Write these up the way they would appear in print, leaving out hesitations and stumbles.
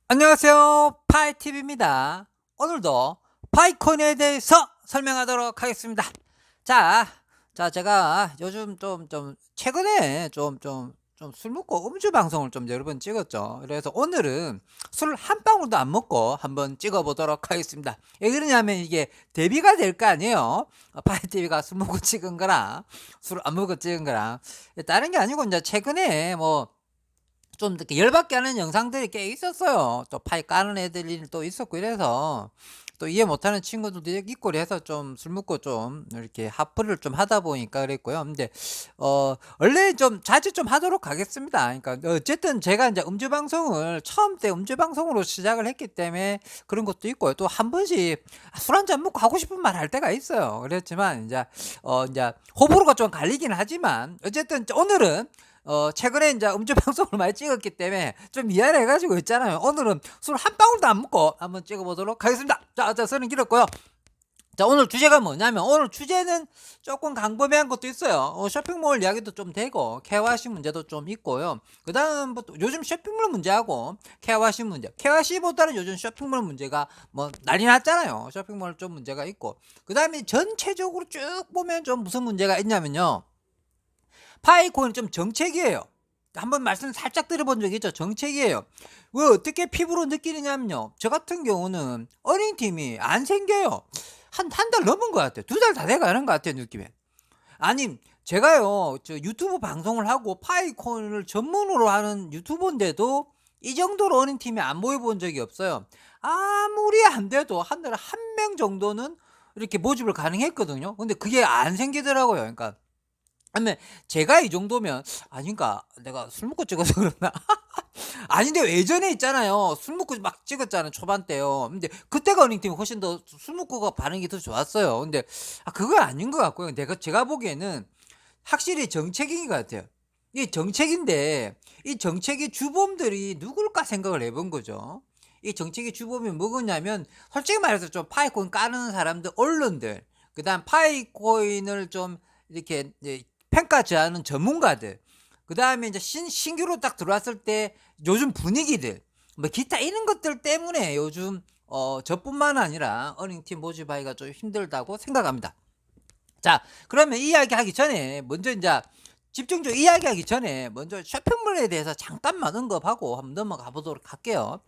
안녕하세요. 파이TV입니다. 오늘도 파이콘에 대해서 설명하도록 하겠습니다. 자, 제가 요즘 최근에 술 먹고 음주 방송을 좀 여러 번 찍었죠. 그래서 오늘은 술 한 방울도 안 먹고 한번 찍어보도록 하겠습니다. 왜 그러냐면 이게 대비가 될 거 아니에요. 파이TV가 술 먹고 찍은 거랑 술 안 먹고 찍은 거랑. 다른 게 아니고 이제 최근에 좀 이렇게 열받게 하는 영상들이 꽤 있었어요. 또 파이 까는 애들이 또 있었고 이래서 또 이해 못하는 친구들도 있고 그래서 좀 술 먹고 좀 이렇게 하프를 좀 하다 보니까 그랬고요. 근데 원래 좀 자주 좀 하도록 하겠습니다. 그러니까 어쨌든 제가 이제 음주 방송을 처음 때 음주 방송으로 시작을 했기 때문에 그런 것도 있고요. 또 한 번씩 술 한 잔 먹고 하고 싶은 말 할 때가 있어요. 그렇지만 이제 호불호가 좀 갈리긴 하지만 어쨌든 오늘은 최근에 이제 음주 방송을 많이 찍었기 때문에 좀 미안해가지고 있잖아요. 오늘은 술 한 방울도 안 먹고 한번 찍어보도록 하겠습니다. 자, 선은 길었고요. 자, 오늘 주제가 뭐냐면, 오늘 주제는 조금 광범위한 것도 있어요. 쇼핑몰 이야기도 좀 되고, KYC 문제도 좀 있고요. 그 다음부터 요즘 쇼핑몰 문제하고, KYC 문제. KYC보다는 요즘 쇼핑몰 문제가 난리 났잖아요. 쇼핑몰 좀 문제가 있고. 그 다음에 전체적으로 쭉 보면 좀 무슨 문제가 있냐면요. 파이콘이 좀 정책이에요. 한번 말씀 살짝 들어본 적 있죠? 정책이에요. 왜 어떻게 피부로 느끼느냐면요. 저 같은 경우는 어린 팀이 안 생겨요. 한 달 넘은 것 같아요. 2달 다 돼가는 것 같아요, 느낌에. 아니, 제가요, 유튜브 방송을 하고 파이콘을 전문으로 하는 유튜버인데도 이 정도로 어린 팀이 안 모여본 적이 없어요. 아무리 안 돼도 한 달에 한 명 정도는 이렇게 모집을 가능했거든요. 근데 그게 안 생기더라고요. 그러니까 근데 제가 이 정도면 아닌가? 내가 술 먹고 찍어서 그러나? 아닌데 예전에 있잖아요. 술 먹고 막 찍었잖아요. 초반 때요. 근데 그때가 어닝팀이 훨씬 더 술 먹고가 반응이 더 좋았어요. 근데 그건 아닌 것 같고요. 제가 보기에는 확실히 정책인 것 같아요. 이 정책인데 이 정책의 주범들이 누굴까 생각을 해본 거죠. 이 정책의 주범이 뭐냐면 솔직히 말해서 좀 파이코인 까는 사람들, 언론들, 그다음 파이코인을 좀 이렇게 이제 평가하는 전문가들, 그다음에 이제 신규로 딱 들어왔을 때 요즘 분위기들, 기타 이런 것들 때문에 요즘 저뿐만 아니라 어닝팀 모집하기가 좀 힘들다고 생각합니다. 자, 그러면 이야기하기 전에 먼저 이제 집중적으로 이야기하기 전에 먼저 쇼핑몰에 대해서 잠깐만 언급하고 한번 넘어가 보도록 할게요.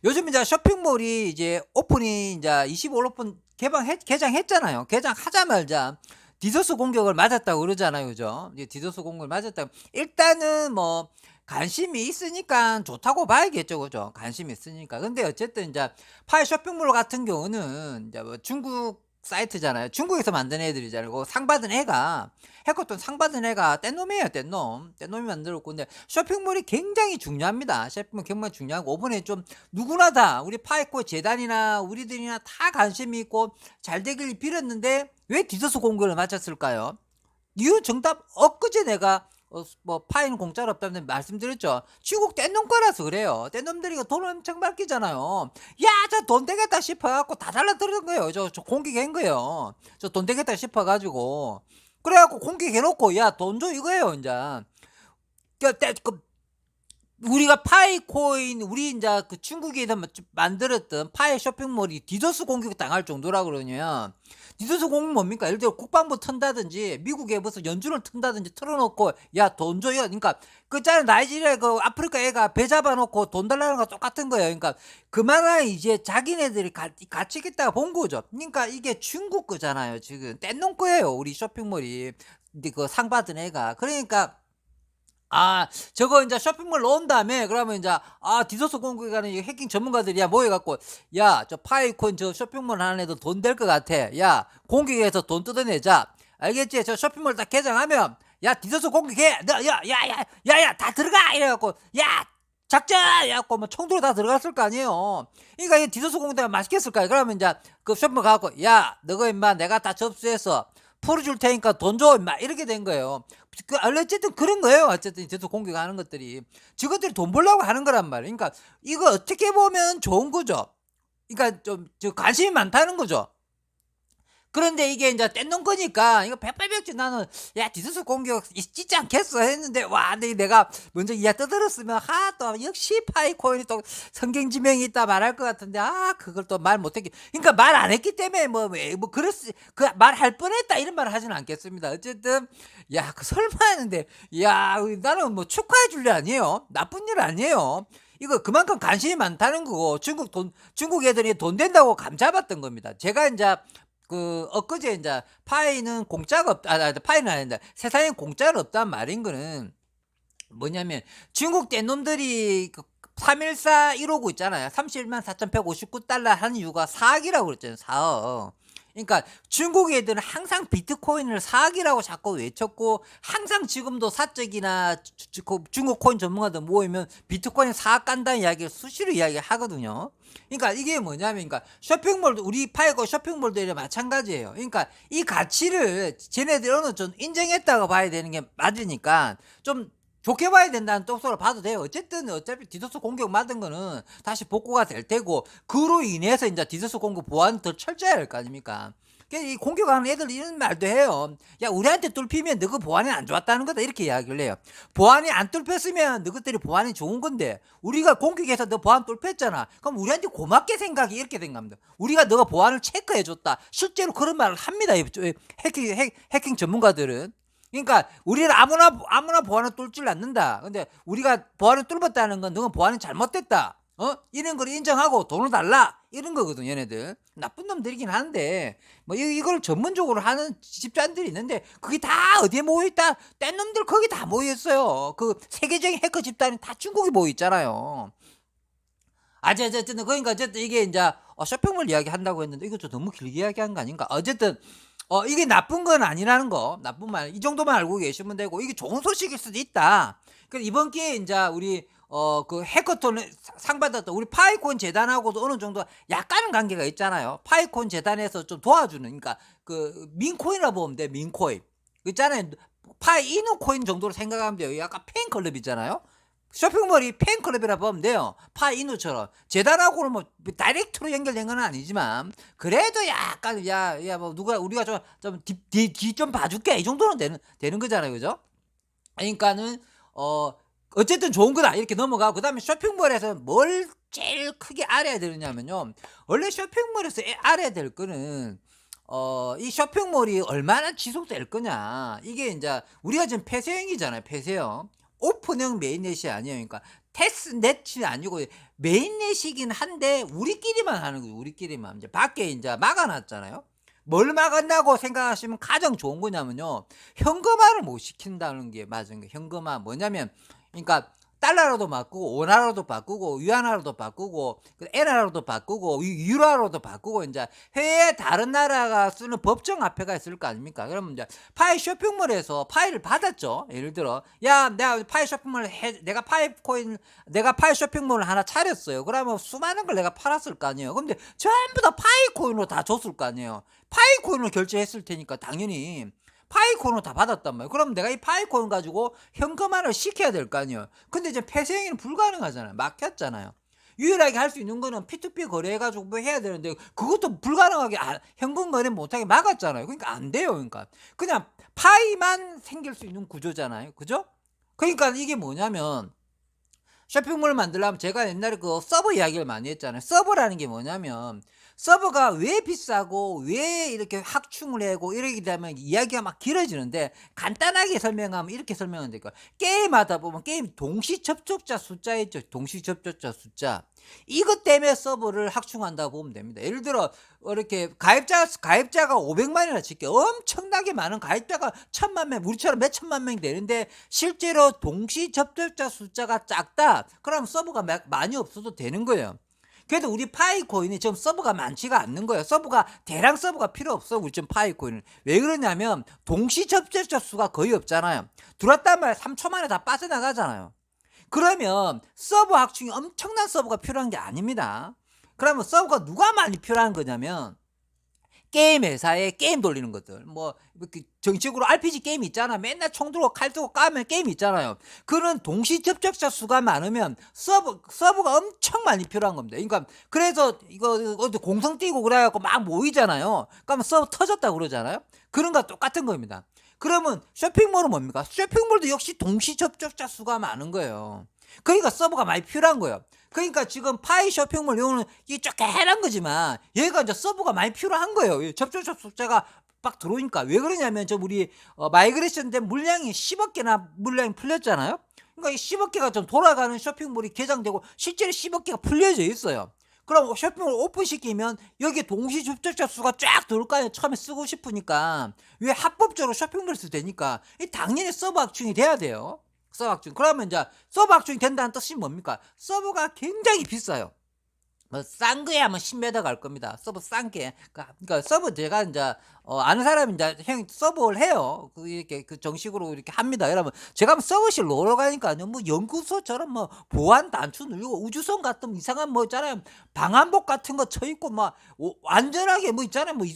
요즘 이제 쇼핑몰이 이제 오픈이 이제 25 오픈 개장했잖아요. 개장하자마자 디도스 공격을 맞았다고 그러잖아요. 그죠? 이제 디도스 공격을 맞았다고. 일단은 관심이 있으니까 좋다고 봐야겠죠. 그죠? 관심이 있으니까. 근데 어쨌든 이제 파이 쇼핑몰 같은 경우는 이제 중국 사이트잖아요. 중국에서 만든 애들이잖아요. 그 상 받은 애가 해커톤 상 받은 애가 뗏놈이에요. 뗏놈이 만들었고, 근데 쇼핑몰이 굉장히 중요합니다. 쇼핑몰 굉장히 중요하고, 이번에 좀 누구나 다 우리 파이코 재단이나 우리들이나 다 관심이 있고 잘 되길 빌었는데 왜 디저스 공격을 맞췄을까요? 이유 정답 엊그제 내가 파이는 공짜로 없다는 말씀드렸죠. 중국 뗏놈 거라서 그래요. 뗏놈들이 돈을 엄청 받기잖아요. 야, 저 돈 되겠다 싶어갖고 다 달라들은 거예요. 저 공격한 거예요. 저 돈 되겠다 싶어가지고. 그래갖고 공격해놓고, 야, 돈 줘 이거예요, 이제. 우리가 파이코인, 우리 이제 그 중국에서 만들었던 파이 쇼핑몰이 디도스 공격 당할 정도라 그러냐. 디도스 공격 뭡니까? 예를 들어 국방부 튼다든지 미국에 무슨 연준을 튼다든지 틀어놓고 야 돈 줘요. 그러니까 그 있잖아, 나이지리아 그 아프리카 애가 배 잡아놓고 돈 달라는 거 똑같은 거예요. 그러니까 그만한 이제 자기네들이 같이 있다가 본 거죠. 그러니까 이게 중국 거잖아요. 지금 뗏놓은 거예요. 우리 쇼핑몰이 그 상 받은 애가. 그러니까 저거 이제 쇼핑몰 넣은 다음에 그러면 이제 디소스 공격하는 해킹 전문가들이야 모여갖고, 야, 저 파이콘 저 쇼핑몰 하는 애들 돈 될 것 같아. 야, 공격해서 돈 뜯어내자. 알겠지? 저 쇼핑몰 딱 개장하면 야, 디소스 공격해. 야, 다 들어가 이래갖고, 야, 작전! 해갖고 총도로 다 들어갔을 거 아니에요. 그러니까 이 디소스 공격하면 맛있겠을 거야. 그러면 이제 그 쇼핑몰 가갖고, 야, 너거 임마 내가 다 접수해서 풀어줄 테니까 돈 줘 임마 이렇게 된 거예요. 어쨌든 그런 거예요. 어쨌든 저도 공격하는 것들이 저것들이 돈 벌려고 하는 거란 말이에요. 그러니까 이거 어떻게 보면 좋은 거죠. 그러니까 좀 관심이 많다는 거죠. 그런데 이게 인제 뗀 거니까 이거 백발백중 나는 '야 디스스 공격 찢지 않겠어.' 했는데 와 근데 내가 먼저 이야 떠들었으면 또 역시 파이코인이 또 성경지명이 있다 말할 것 같은데 그걸 또 말 못했기 그러니까 말 안 했기 때문에 뭐 그랬을 그 '말할 뻔했다.' 이런 말을 하지는 않겠습니다. 어쨌든 설마 했는데 나는 뭐 축하해 줄 일 아니에요. 나쁜 일 아니에요. 이거 그만큼 관심이 많다는 거고 중국 애들이 돈 된다고 감 잡았던 겁니다. 제가 인자 엊그제 인자 파이는 공짜가 없다 파이는 아니다. 세상에 공짜는 없다는 말인 거는 뭐냐면 중국 뗀놈들이 314 159 있잖아요. 31만 4,159달러 하는 이유가 4억이라고 그랬잖아요. 4억. 그러니까 중국 애들은 항상 비트코인을 4억이라고 자꾸 외쳤고 항상 지금도 사적이나 중국 코인 전문가들 모이면 비트코인 4억 간다는 이야기를 수시로 이야기하거든요. 그러니까 이게 뭐냐면 그러니까 쇼핑몰도 우리 파이고 쇼핑몰도 이래 마찬가지예요. 그러니까 이 가치를 쟤네들이 어느 정도 인정했다고 봐야 되는 게 맞으니까 좀 좋게 봐야 된다는 똑소를 봐도 돼요. 어차피 디도스 공격 맞은 거는 다시 복구가 될 테고 그로 인해서 인제 디도스 공격 보안이 더 철저해야 할 거 아닙니까? 그래서 이 공격하는 애들 이런 말도 해요. "야 우리한테 뚫히면 너그 보안이 안 좋았다는 거다." 이렇게 이야기를 해요. 보안이 안 뚫혔으면 너희들이 보안이 좋은 건데 우리가 공격해서 너 보안 뚫혔잖아. 그럼 우리한테 고맙게 생각해 이렇게 생각합니다. 우리가 너가 보안을 체크해 줬다. 실제로 그런 말을 합니다. 이 해킹 전문가들은. 그러니까 우리는 아무나 보안을 뚫지를 않는다. 근데 우리가 보안을 뚫었다는 건 너는 보안이 잘못됐다. 이런 걸 인정하고 돈을 달라. 이런 거거든, 얘네들. 나쁜 놈들이긴 한데, 뭐, 이걸 전문적으로 하는 집단들이 있는데, 그게 다 어디에 모여있다? 뗀 놈들 거기 다 모여있어요. 그 세계적인 해커 집단이 다 중국에 모여있잖아요. 어쨌든, 그러니까 어쨌든 이게 이제 쇼핑몰 이야기 한다고 했는데, 이거 좀 너무 길게 이야기한 거 아닌가? 어쨌든, 이게 나쁜 건 아니라는 거, 나쁜 말, 이 정도만 알고 계시면 되고, 이게 좋은 소식일 수도 있다. 그래서 이번 기회에 이제 우리, 그 해커톤 상 받았던 우리 파이콘 재단하고도 어느 정도 약간은 관계가 있잖아요. 파이콘 재단에서 좀 도와주는, 그러니까 그 민코인이라 보면 돼, 민코인. 그 있잖아요. 파이누 코인 정도로 생각하면 돼요. 약간 팬클럽 있잖아요. 쇼핑몰이 팬클럽이라 보면 돼요. 파이누처럼. 재단하고는 뭐 다이렉트로 연결된 건 아니지만 그래도 약간 뭐 누가 우리가 좀 봐줄게 이 정도는 되는 거잖아요, 그죠? 그러니까는 어쨌든 좋은 거다 이렇게 넘어가고 그다음에 쇼핑몰에서 뭘 제일 크게 알아야 되느냐면요. 원래 쇼핑몰에서 알아야 될 거는 이 쇼핑몰이 얼마나 지속될 거냐. 이게 이제 우리가 지금 폐쇄형이잖아요. 폐쇄형. 오픈형 메인넷이 아니에요. 그러니까 테스트넷이 아니고 메인넷이긴 한데 우리끼리만 하는 거예요. 우리끼리만. 이제 밖에 이제 막아놨잖아요. 뭘 막았다고 생각하시면 가장 좋은 거냐면요. 현금화를 못 시킨다는 게 맞은 거예요. 현금화 뭐냐면 그러니까 달러로도 바꾸고 원화로도 바꾸고 위안화로도 바꾸고 엔화로도 바꾸고 유로화로도 바꾸고 이제 해외 다른 나라가 쓰는 법정 화폐가 있을 거 아닙니까? 그러면 이제 파이 쇼핑몰에서 파이를 받았죠. 예를 들어 내가 파이 쇼핑몰 내가 파이 쇼핑몰을 하나 차렸어요. 그러면 수많은 걸 내가 팔았을 거 아니에요. 근데 전부 다 파이 코인으로 다 줬을 거 아니에요. 파이 코인으로 결제했을 테니까 당연히 파이콘을 다 받았단 말이에요. 그럼 내가 이 파이콘 가지고 현금화를 시켜야 될 거 아니에요. 근데 이제 폐쇄행위는 불가능하잖아요. 막혔잖아요. 유일하게 할 수 있는 거는 P2P 거래해가지고 뭐 해야 되는데 그것도 불가능하게 현금 거래 못하게 막았잖아요. 그러니까 안 돼요. 그러니까 그냥 파이만 생길 수 있는 구조잖아요. 그죠? 그러니까 이게 뭐냐면 쇼핑몰을 만들려면 제가 옛날에 그 서버 이야기를 많이 했잖아요. 서버라는 게 뭐냐면 서버가 왜 비싸고 왜 이렇게 확충을 하고 이러게 되면 이야기가 막 길어지는데 간단하게 설명하면 이렇게 설명하면 될까요? 게임하다 보면 게임 동시 접촉자 숫자 있죠. 동시 접촉자 숫자. 이것 때문에 서버를 확충한다고 보면 됩니다. 예를 들어 이렇게 가입자가 500만이나 칠게 엄청나게 많은 가입자가 1000만 명 우리처럼 몇 천만 명이 되는데 실제로 동시 접촉자 숫자가 작다. 그럼 서버가 많이 없어도 되는 거예요. 그래도 우리 파이코인이 지금 서버가 많지가 않는 거예요. 대량 서버가 필요 없어. 우리 지금 파이코인은. 왜 그러냐면 동시 접촉자 수가 거의 없잖아요. 들어왔단 말이야 3초 만에 다 빠져나가잖아요. 그러면 서버 확충이 엄청난 서버가 필요한 게 아닙니다. 그러면 서버가 누가 많이 필요한 거냐면 게임 회사에 게임 돌리는 것들, 뭐 이렇게 정식으로 RPG 게임 있잖아. 맨날 총 들고 칼 들고 까면 게임 있잖아요. 그런 동시 접촉자 수가 많으면 서버가 엄청 많이 필요한 겁니다. 그러니까 그래서 이거 어디 공성 띄고 그래갖고 막 모이잖아요. 그러면 서버 터졌다 그러잖아요. 그런 거 똑같은 겁니다. 그러면 쇼핑몰은 뭡니까? 쇼핑몰도 역시 동시 접촉자 수가 많은 거예요. 그러니까 서버가 많이 필요한 거예요. 그러니까 지금 파이 쇼핑몰 이거는 이 쪼개란 거지만 얘가 이제 서버가 많이 필요한 거예요. 이 접촉자가 막 들어오니까. 왜 그러냐면 저 우리 마이그레이션 된 물량이 10억 개나 물량이 풀렸잖아요. 그러니까 이 10억 개가 좀 돌아가는 쇼핑몰이 개장되고 실제로 10억 개가 풀려져 있어요. 그럼 쇼핑몰 오픈시키면 여기 동시 접촉자 수가 쫙 들어올 거 아니에요. 처음에 쓰고 싶으니까. 왜 합법적으로 쇼핑몰 써도 되니까. 이 당연히 서버 확충이 돼야 돼요. 서버 확충. 그러면 이제 서버 확충이 된다는 뜻이 뭡니까? 서버가 굉장히 비싸요. 뭐 싼 거야 뭐 10m 갈 겁니다. 서버 싼 게. 그러니까 서버 제가 이제 아는 사람이 이제 형 서버를 해요. 그 이렇게 그 정식으로 이렇게 합니다. 여러분 제가 한번 서버실 놀러 가니까요. 뭐 연구소처럼 뭐 보안 단추 누르고 우주선 같은 이상한 뭐 있잖아요. 방한복 같은 거 쳐 입고 막 안전하게 뭐 있잖아요. 뭐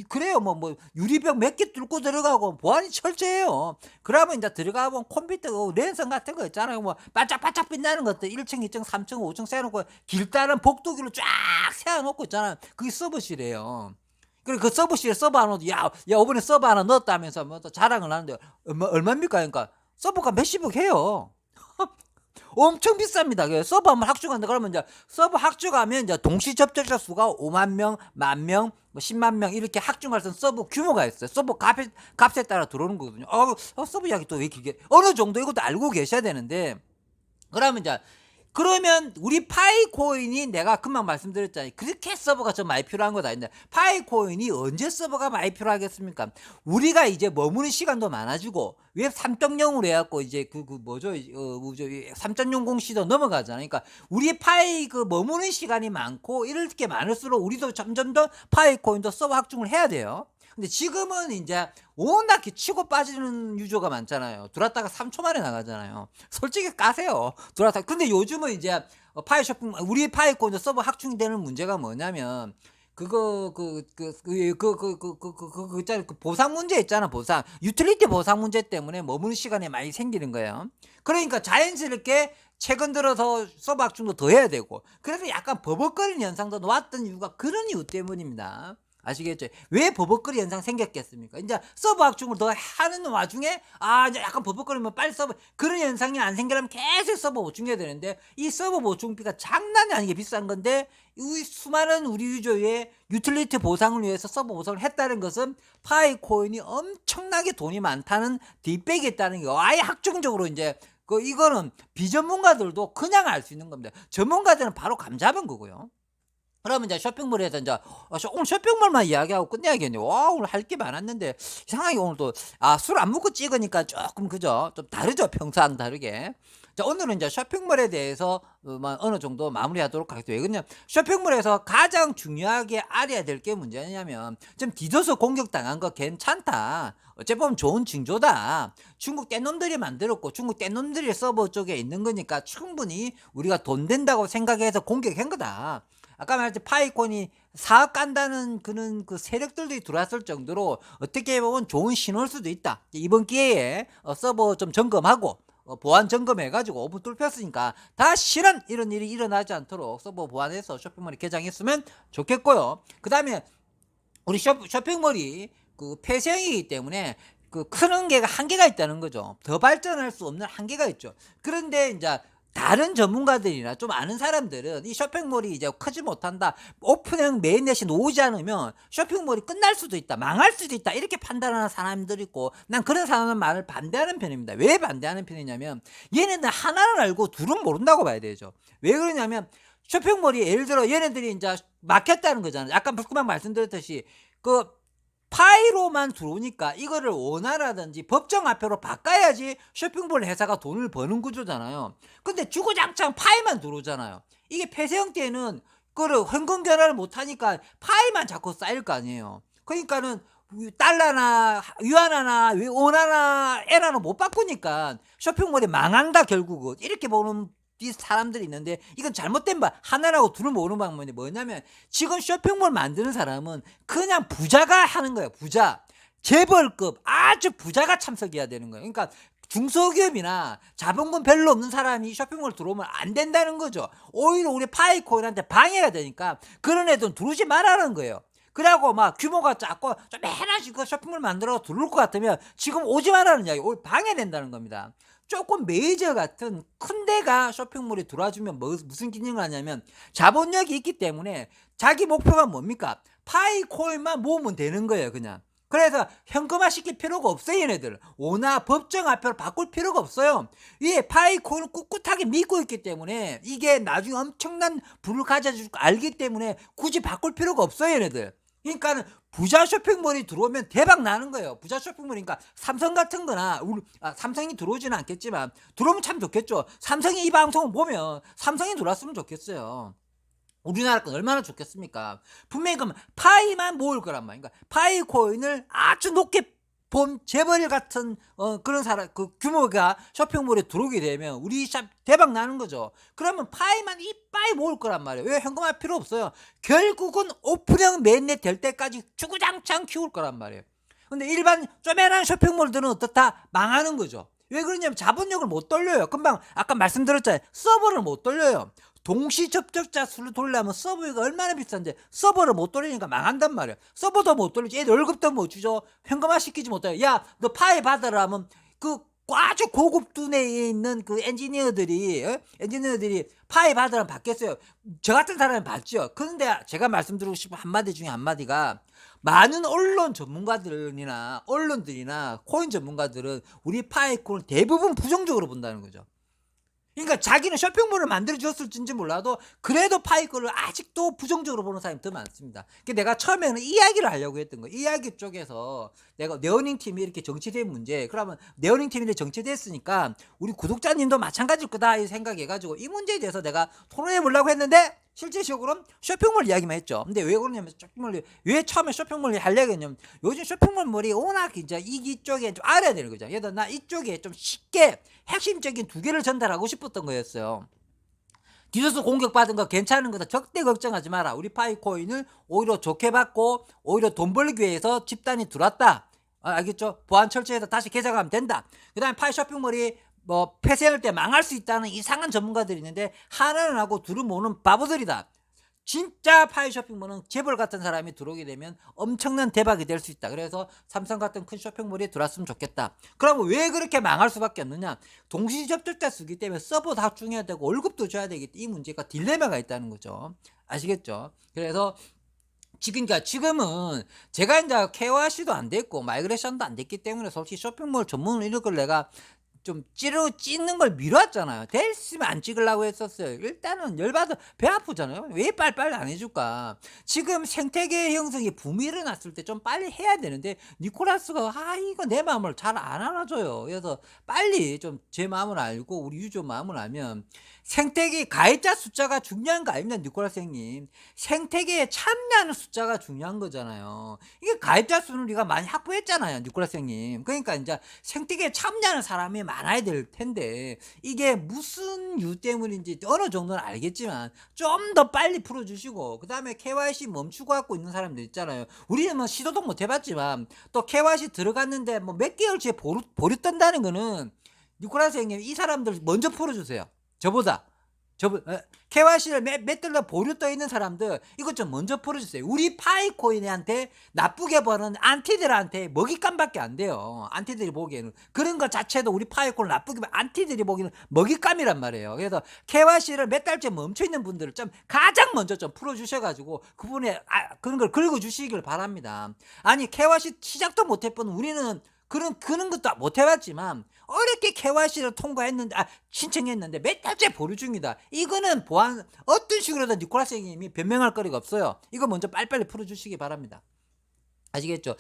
그래요. 뭐 유리병 몇 개 뚫고 들어가고 보안이 철저해요. 그러면 이제 들어가 보면 컴퓨터 랜선 같은 거 있잖아요. 뭐 반짝반짝 빛나는 것들 1층, 2층, 3층, 5층 세워놓고 길다란 복도기로 쫙 세워놓고 있잖아요. 그게 서버실이에요. 그리고 그 서버실에 서버 하나 넣어도 야 이번에 서버 하나 넣었다면서 뭐 또 자랑을 하는데 얼마입니까? 그러니까 서버가 몇십억 해요. 엄청 비쌉니다. 서버 한번 학주간다 그러면 이제 서버 학주가면 이제 동시 접촉자 수가 5만 명, 1만 명, 뭐 10만 명 이렇게 학중할 수 있는 서버 규모가 있어요. 서버 값에 따라 들어오는 거거든요. 서버 이야기 또 왜 길게 어느 정도 이것도 알고 계셔야 되는데 그러면 이제 그러면 우리 파이코인이 내가 금방 말씀드렸잖아요. 그렇게 서버가 좀 많이 필요한 거다. 근데 파이코인이 언제 서버가 많이 필요하겠습니까? 우리가 이제 머무는 시간도 많아지고 웹 3.0으로 해갖고 이제 그 뭐죠? 3.0 시도 넘어가잖아요. 그러니까 우리 파이 그 머무는 시간이 많고 이렇게 많을수록 우리도 점점 더 파이코인도 서버 확충을 해야 돼요. 근데 지금은 이제 워낙 치고 빠지는 유저가 많잖아요. 들어왔다가 3초 만에 나가잖아요. 솔직히 까세요. 들어왔다. 근데 요즘은 이제 파이 쇼핑 우리 파이코인 서버 확충이 되는 문제가 뭐냐면 그거 있잖아요. 그 보상 문제 있잖아. 보상 유틸리티 보상 문제 때문에 머무는 시간이 많이 생기는 거예요. 그러니까 자연스럽게 최근 들어서 서버 확충도 더 해야 되고 그래서 약간 버벅거리는 현상도 나왔던 이유가 그런 이유 때문입니다. 아시겠죠? 왜 버벅거리 현상 생겼겠습니까? 이제 서버 확충을 더 하는 와중에 이제 약간 버벅거리면 빨리 서버 그런 현상이 안 생기려면 계속 서버 보충해야 되는데 이 서버 보충비가 장난이 아니게 비싼 건데 이 수많은 우리 유저의 유틸리티 보상을 위해서 서버 보상을 했다는 것은 파이코인이 엄청나게 돈이 많다는 뒷백이 있다는 게 아예 확정적으로 이제 이거는 비전문가들도 그냥 알 수 있는 겁니다. 전문가들은 바로 감잡은 거고요. 그러면 이제 쇼핑몰에서 이제 오늘 쇼핑몰만 이야기하고 끝내야겠네. 와 오늘 할 게 많았는데 이상하게 오늘 또 술 안 먹고 찍으니까 조금 그죠? 좀 다르죠 평소랑 다르게. 자 오늘은 이제 쇼핑몰에 대해서 어느 정도 마무리하도록 하겠습니다. 왜 그러냐 쇼핑몰에서 가장 중요하게 알아야 될 게 문제냐면 좀 디도스 공격당한 거 괜찮다. 어찌 보면 좋은 징조다. 중국 떼놈들이 만들었고 중국 떼놈들이 서버 쪽에 있는 거니까 충분히 우리가 돈 된다고 생각해서 공격한 거다. 아까 말했듯이 파이콘이 사업 간다는 그런 그 세력들도 들어왔을 정도로 어떻게 보면 좋은 신호일 수도 있다. 이번 기회에 서버 좀 점검하고 보안 점검해가지고 오분 뚫혔으니까 다시는 이런 일이 일어나지 않도록 서버 보안해서 쇼핑몰이 개장했으면 좋겠고요. 그 다음에 우리 쇼핑몰이 그 폐쇄형이기 때문에 그 크는 게가 한계가 있다는 거죠. 더 발전할 수 없는 한계가 있죠. 그런데 이제 다른 전문가들이나 좀 아는 사람들은 이 쇼핑몰이 이제 크지 못한다. 오픈형 메인넷이 놓이지 않으면 쇼핑몰이 끝날 수도 있다. 망할 수도 있다. 이렇게 판단하는 사람들이 있고 난 그런 사람은 말을 반대하는 편입니다. 왜 반대하는 편이냐면 얘네들 하나는 알고 둘은 모른다고 봐야 되죠. 왜 그러냐면 쇼핑몰이 예를 들어 얘네들이 이제 막혔다는 거잖아요. 아까 금방 말씀드렸듯이 그 파이로만 들어오니까 이거를 원화라든지 법정 화폐로 바꿔야지 쇼핑몰 회사가 돈을 버는 구조잖아요. 근데 주구장창 파이만 들어오잖아요. 이게 폐쇄형 때는 그거를 현금 변화를 못하니까 파이만 자꾸 쌓일 거 아니에요. 그러니까는 달러나 유안화나 원화나 엔화는 못 바꾸니까 쇼핑몰이 망한다 결국은 이렇게 보는 뒤 사람들이 있는데 이건 잘못된 바 하나라고 둘을 모르는 방법이 뭐냐면 지금 쇼핑몰 만드는 사람은 그냥 부자가 하는 거예요. 부자. 재벌급 아주 부자가 참석해야 되는 거예요. 그러니까 중소기업이나 자본금 별로 없는 사람이 쇼핑몰 들어오면 안 된다는 거죠. 오히려 우리 파이코인한테 방해가 되니까 그런 애들은 들어오지 말라는 거예요. 그래갖고 막 규모가 작고 좀 해나씩 그 쇼핑몰 만들어 들어올 것 같으면 지금 오지 말라는 이야기, 오히려 방해된다는 겁니다. 조금 메이저 같은 큰 데가 쇼핑몰에 들어와주면 무슨 기능을 하냐면 자본력이 있기 때문에 자기 목표가 뭡니까? 파이코인만 모으면 되는 거예요, 그냥. 그래서 현금화 시킬 필요가 없어요, 얘네들. 오나 법정화폐로 바꿀 필요가 없어요. 이 파이코인을 꿋꿋하게 믿고 있기 때문에 이게 나중에 엄청난 부를 가져줄 거 알기 때문에 굳이 바꿀 필요가 없어요, 얘네들. 그러니까 부자 쇼핑몰이 들어오면 대박 나는 거예요. 부자 쇼핑몰이니까 삼성 같은 거나 삼성이 들어오지는 않겠지만 들어오면 참 좋겠죠. 삼성이 이 방송을 보면 삼성이 들어왔으면 좋겠어요. 우리나라 건 얼마나 좋겠습니까? 분명히 그럼 파이만 모을 거란 말이야. 그러니까 파이 코인을 아주 높게 본 재벌 같은 그런 사람 그 규모가 쇼핑몰에 들어오게 되면 우리 샵 대박 나는 거죠. 그러면 파이만 이빠이 모을 거란 말이에요. 왜 현금할 필요 없어요. 결국은 오픈형 매니아 될 때까지 주구장창 키울 거란 말이에요. 근데 일반 쪼매난 쇼핑몰들은 어떻다? 망하는 거죠. 왜 그러냐면 자본력을 못 돌려요. 금방 아까 말씀드렸잖아요. 서버를 못 돌려요. 동시 접촉자 수를 돌리려면 서버가 얼마나 비싼데 서버를 못 돌리니까 망한단 말이야. 서버도 못 돌리지. 애들 월급도 못 주죠. 현금화 시키지 못해요. 야, 너 파이 받으라 하면 그 아주 고급 두뇌에 있는 그 엔지니어들이 파이 받으라면 받겠어요. 저 같은 사람은 받죠. 그런데 제가 말씀드리고 싶은 한마디 중에 한마디가 많은 언론 전문가들이나 언론들이나 코인 전문가들은 우리 파이코를 대부분 부정적으로 본다는 거죠. 그러니까 자기는 쇼핑몰을 만들어 주었을지 몰라도 그래도 파이코를 아직도 부정적으로 보는 사람이 더 많습니다. 그러니까 내가 처음에는 이야기를 하려고 했던 거예요. 이야기 쪽에서 내가 네어닝 팀이 이렇게 정치된 문제, 그러면 네어닝 팀이 이렇게 정치됐으니까 우리 구독자님도 마찬가지일 거다 이 생각해가지고 이 문제에 대해서 내가 토론해 보려고 했는데 실질적으로는 쇼핑몰 이야기만 했죠. 근데 왜 그러냐면 왜 처음에 쇼핑몰 하려고 했냐면 요즘 쇼핑몰이 워낙 이제 이쪽에 좀 알아야 되는 거죠. 예를 들어 나 이쪽에 좀 쉽게 핵심적인 두 개를 전달하고 싶었던 거였어요. 디도스 공격받은 거 괜찮은 거다. 절대 걱정하지 마라. 우리 파이코인을 오히려 좋게 받고 오히려 돈 벌기 위해서 집단이 들어왔다. 알겠죠? 보안 철저해서 다시 개장하면 된다. 그 다음에 파이 쇼핑몰이 폐쇄할 때 망할 수 있다는 이상한 전문가들이 있는데 하나는 하고 둘은 모르는 바보들이다. 진짜 파이 쇼핑몰은 재벌 같은 사람이 들어오게 되면 엄청난 대박이 될 수 있다. 그래서 삼성 같은 큰 쇼핑몰에 들어왔으면 좋겠다. 그러면 왜 그렇게 망할 수밖에 없느냐? 동시 접촉자 수기 때문에 서버 다 중요해야 되고 월급도 줘야 되기 때문에 이 문제가 딜레마가 있다는 거죠. 아시겠죠? 그래서 지금은 제가 이제 KYC도 안 됐고 마이그레이션도 안 됐기 때문에 솔직히 쇼핑몰 전문을 이런 걸 내가 좀 찍는 걸 미뤘잖아요. 됐으면 안 찍으려고 했었어요. 일단은 열받아 배 아프잖아요. 왜 빨리빨리 안 해줄까? 지금 생태계 형성이 붐이 일어났을 때 좀 빨리 해야 되는데 니콜라스가 이거 내 마음을 잘 안 알아줘요. 그래서 빨리 좀 제 마음을 알고 우리 유저 마음을 알면 생태계 가입자 숫자가 중요한 거 아닙니까, 니콜라스 형님? 생태계에 참여하는 숫자가 중요한 거잖아요. 이게 가입자 수는 우리가 많이 확보했잖아요, 니콜라스 형님. 그러니까 이제 생태계에 참여하는 사람이 많아야 될 텐데 이게 무슨 이유 때문인지 어느 정도는 알겠지만 좀 더 빨리 풀어주시고 그 다음에 KYC 멈추고 갖고 있는 사람들 있잖아요. 우리는 뭐 시도도 못 해봤지만 또 KYC 들어갔는데 뭐 몇 개월치에 보류 뜬다는 거는 니콜라스 형님 이 사람들 먼저 풀어주세요. 저보다 KYC를 몇 달러 보류 떠 있는 사람들 이것 좀 먼저 풀어주세요. 우리 파이코인한테 나쁘게 버는 안티들한테 먹잇감밖에 안 돼요. 안티들이 보기에는 그런 것 자체도 우리 파이코인 나쁘게 안티들이 보기에는 먹잇감이란 말이에요. 그래서 KYC를 몇 달째 멈춰 있는 분들을 좀 가장 먼저 좀 풀어주셔가지고 그분의 그런 걸 긁어주시길 바랍니다. 아니 KYC 시작도 못 해본 우리는 그런 것도 못 해봤지만 어렵게 KYC를 통과했는데 신청했는데 몇 달째 보류 중이다. 이거는 보안 어떤 식으로든 니콜라스 형님이 변명할 거리가 없어요. 이거 먼저 빨리빨리 풀어주시기 바랍니다. 아시겠죠?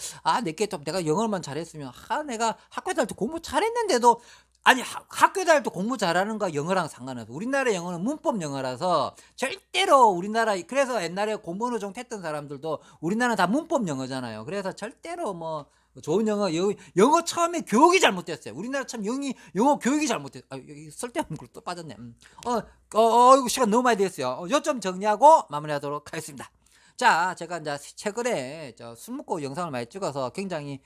내가 영어만 잘했으면 내가 학교 다닐 때 공부 잘했는데도 아니 학교 다닐 때 공부 잘하는 거 영어랑 상관없어. 우리나라 영어는 문법 영어라서 절대로 우리나라 그래서 옛날에 공부 어느 정도 했던 사람들도 우리나라는 다 문법 영어잖아요. 그래서 절대로 뭐 좋은 영어 처음에 교육이 잘못됐어요. 우리나라 참 영어 교육이 잘못됐. 여기 쓸데없는 걸 또 빠졌네. 이거 시간 너무 많이 됐어요. 요점 정리하고 마무리하도록 하겠습니다. 자, 제가 이제 최근에 술 먹고 영상을 많이 찍어서 굉장히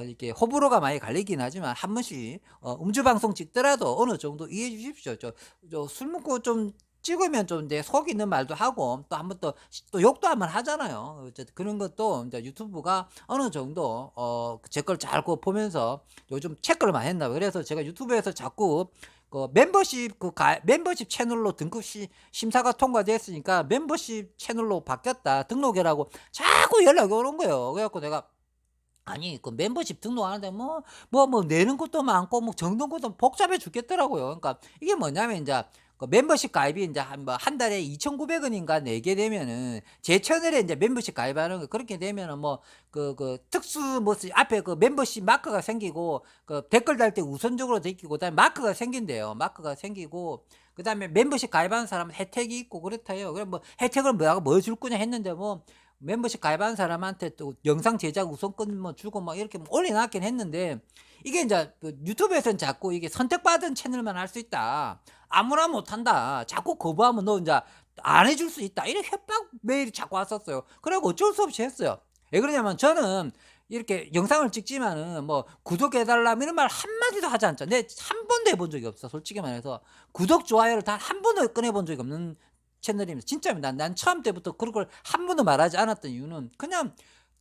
이렇게 호불호가 많이 갈리긴 하지만 한 번씩 음주 방송 찍더라도 어느 정도 이해해 주십시오. 술 먹고 좀 찍으면 좀 내 속 있는 말도 하고 또 한 번 또 욕도 한번 하잖아요. 어쨌든 그런 것도 이제 유튜브가 어느 정도 제 걸 잘 보면서 요즘 체크를 많이 했나 봐요. 그래서 제가 유튜브에서 자꾸 멤버십 채널로 등급 심사가 통과됐으니까 멤버십 채널로 바뀌었다. 등록해라고 자꾸 연락이 오는 거예요. 그래갖고 내가 아니 그 멤버십 등록하는데 뭐 내는 것도 많고 뭐 적는 것도 복잡해 죽겠더라고요. 그러니까 이게 뭐냐면 이제 그 멤버십 가입이 이제 한 달에 2,900원인가 내게 되면은 제 채널에 이제 멤버십 가입하는 거 그렇게 되면은 뭐 특수 앞에 그 멤버십 마크가 생기고 그 댓글 달 때 우선적으로 느끼고 그다음에 마크가 생긴대요. 마크가 생기고 그다음에 멤버십 가입하는 사람은 혜택이 있고 그렇다요. 그럼 뭐 혜택을 뭐 줄 거냐 했는데 뭐 멤버십 가입한 사람한테 또 영상 제작 우선권 뭐 주고 막 이렇게 올려놨긴 했는데 이게 이제 유튜브에서는 자꾸 이게 선택받은 채널만 할 수 있다. 아무나 못한다. 자꾸 거부하면 너 이제 안 해줄 수 있다. 이렇게 협박 메일이 자꾸 왔었어요. 그래고 어쩔 수 없이 했어요. 왜 그러냐면 저는 이렇게 영상을 찍지만은 뭐 구독해달라 이런 말 한마디도 하지 않죠. 내 한 번도 해본 적이 없어. 솔직히 말해서 구독 좋아요를 단 한 번도 꺼내본 적이 없는 채널입니다. 진짜입니다. 난 처음 때부터 그런 걸 한 번도 말하지 않았던 이유는 그냥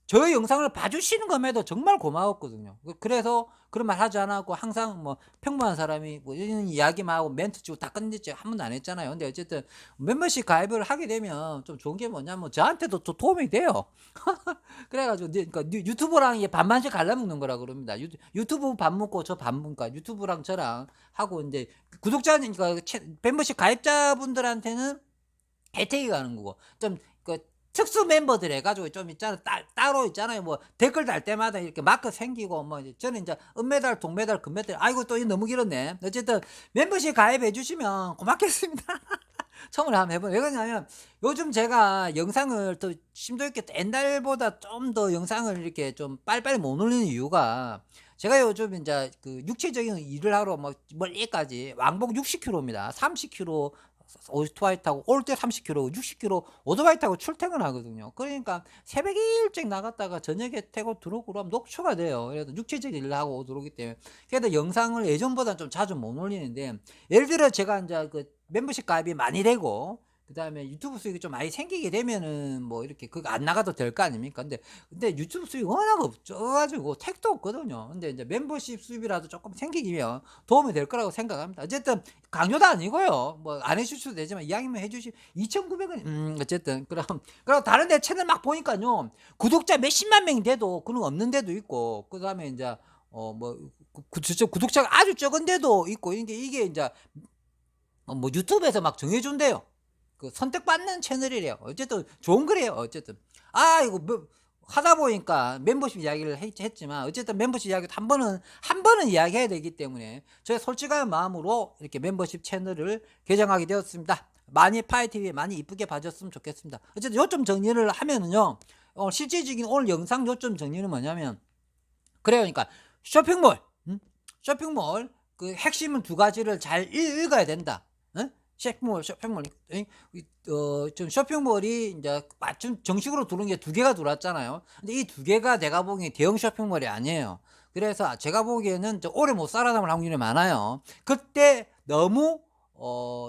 저의 영상을 봐주시는 것에도 정말 고마웠거든요. 그래서 그런 말 하지 않았고 항상 뭐 평범한 사람이 뭐 이런 이야기만 하고 멘트 치고 다 끝냈지 한 번도 안 했잖아요. 근데 어쨌든 멤버십 가입을 하게 되면 좀 좋은 게 뭐냐면 저한테도 또 도움이 돼요. 그래가지고 그러니까 유튜브랑 이게 반반씩 갈라먹는 거라 그럽니다. 유튜브 밥 먹고 저 밥 먹으니까 유튜브랑 저랑 하고 이제 구독자니까 멤버십 가입자분들한테는 혜택이 가는 거고 그 특수 멤버들 해가지고 좀 있잖아 따로 있잖아요. 뭐 댓글 달 때마다 이렇게 마크 생기고 뭐 저는 이제 은메달, 동메달, 금메달 아이고 또 너무 길었네. 어쨌든 멤버십 가입해 주시면 고맙겠습니다. 처음으로 한번 해보요. 왜 그러냐면 요즘 제가 영상을 또 심도 있게 옛날보다 좀 더 영상을 이렇게 좀 빨리빨리 못 올리는 이유가 제가 요즘 이제 그 육체적인 일을 하러 뭐 멀리까지 왕복 60km입니다. 30km 오토바이 타고 올 때 30km, 60km 오토바이 타고 출퇴근하거든요. 그러니까 새벽에 일찍 나갔다가 저녁에 태고 들어오고 그러면 녹초가 돼요. 그래서 육체적인 일을 하고 들어오기 때문에 그래도 영상을 예전보다 좀 자주 못 올리는데 예를 들어 제가 이제 그 멤버십 가입이 많이 되고 그다음에 유튜브 수익이 좀 많이 생기게 되면은 뭐 이렇게 그거 안 나가도 될 거 아닙니까? 근데 유튜브 수익이 워낙 없어가지고 택도 없거든요. 근데 이제 멤버십 수입이라도 조금 생기면 도움이 될 거라고 생각합니다. 어쨌든 강요도 아니고요. 뭐 안 해주셔도 되지만 이야기만 해주시 2,900원 어쨌든 그럼 다른 데 채널 막 보니까요 구독자 몇십만 명이 돼도 그런 거 없는 데도 있고 그다음에 이제 뭐 구독자가 아주 적은 데도 있고 이게 이제 뭐 유튜브에서 막 정해준대요. 그 선택받는 채널이래요. 어쨌든 좋은 거래요. 어쨌든 이거 뭐 하다 보니까 멤버십 이야기를 했지만 어쨌든 멤버십 이야기도 한 번은 이야기해야 되기 때문에 저희 솔직한 마음으로 이렇게 멤버십 채널을 개장하게 되었습니다. 많이 파이TV 많이 이쁘게 봐줬으면 좋겠습니다. 어쨌든 요점 정리를 하면은요 실질적인 오늘 영상 요점 정리는 뭐냐면 그래요. 그러니까 쇼핑몰 쇼핑몰 그 핵심은 두 가지를 잘 읽어야 된다. 쇼핑몰 좀 쇼핑몰이 이제 마침 정식으로 들어온 게 두 개가 들어왔잖아요. 근데 이 두 개가 내가 보기엔 대형 쇼핑몰이 아니에요. 그래서 제가 보기에는 오래 못 살아남을 확률이 많아요. 그때 너무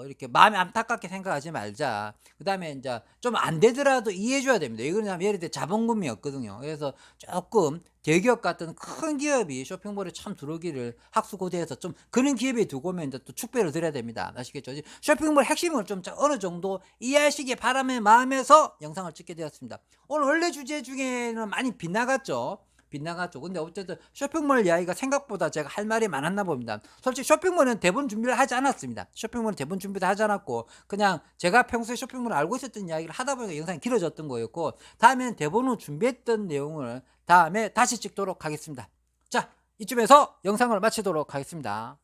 이렇게 마음이 안타깝게 생각하지 말자. 그 다음에 이제 좀 안 되더라도 이해해줘야 됩니다. 왜 그러냐면 예를 들어 자본금이 없거든요. 그래서 조금 대기업 같은 큰 기업이 쇼핑몰에 참 들어오기를 학수고대해서 좀 그런 기업에 두고 오면 이제 또 축배를 드려야 됩니다. 아시겠죠? 쇼핑몰 핵심을 좀 어느 정도 이해하시기 바람의 마음에서 영상을 찍게 되었습니다. 오늘 원래 주제 중에는 많이 빗나갔죠. 근데 어쨌든 쇼핑몰 이야기가 생각보다 제가 할 말이 많았나 봅니다. 솔직히 쇼핑몰은 대본 준비를 하지 않았습니다. 쇼핑몰은 대본 준비도 하지 않았고 그냥 제가 평소에 쇼핑몰을 알고 있었던 이야기를 하다 보니까 영상이 길어졌던 거였고 다음에는 대본으로 준비했던 내용을 다음에 다시 찍도록 하겠습니다. 자, 이쯤에서 영상을 마치도록 하겠습니다.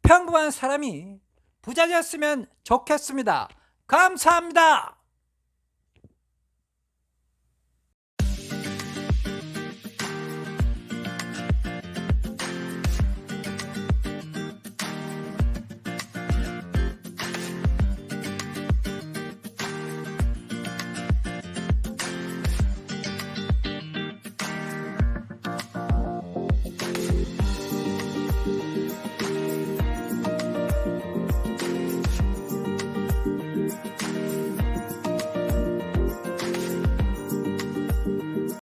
평범한 사람이 부자 되었으면 좋겠습니다. 감사합니다.